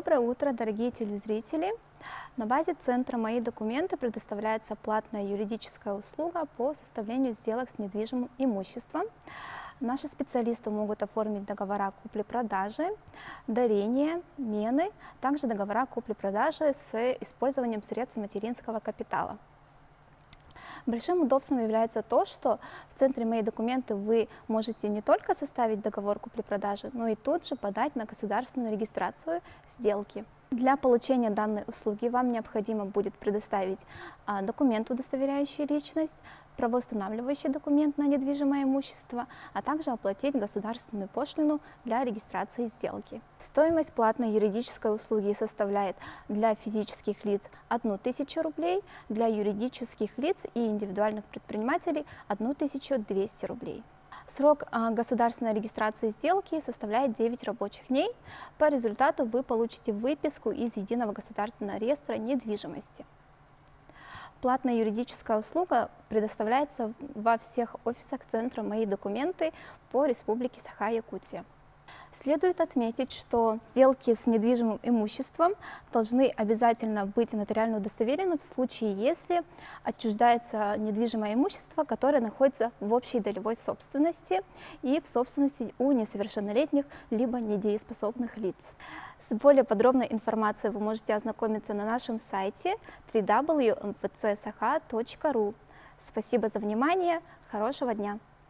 Доброе утро, дорогие телезрители! На базе центра «Мои документы» предоставляется платная юридическая услуга по составлению сделок с недвижимым имуществом. Наши специалисты могут оформить договора купли-продажи, дарения, мены, также договора купли-продажи с использованием средств материнского капитала. Большим удобством является то, что в центре «Мои документы» вы можете не только составить договор купли-продажи, но и тут же подать на государственную регистрацию сделки. Для получения данной услуги вам необходимо будет предоставить документ, удостоверяющий личность, правоустанавливающий документ на недвижимое имущество, а также оплатить государственную пошлину для регистрации сделки. Стоимость платной юридической услуги составляет для физических лиц 1000 рублей, для юридических лиц и индивидуальных предпринимателей 1200 рублей. Срок государственной регистрации сделки составляет 9 рабочих дней. По результату вы получите выписку из Единого государственного реестра недвижимости. Платная юридическая услуга предоставляется во всех офисах центра «Мои документы» по Республике Саха-Якутия. Следует отметить, что сделки с недвижимым имуществом должны обязательно быть нотариально удостоверены в случае, если отчуждается недвижимое имущество, которое находится в общей долевой собственности и в собственности у несовершеннолетних либо недееспособных лиц. С более подробной информацией вы можете ознакомиться на нашем сайте www.mvcsakha.ru. Спасибо за внимание, хорошего дня!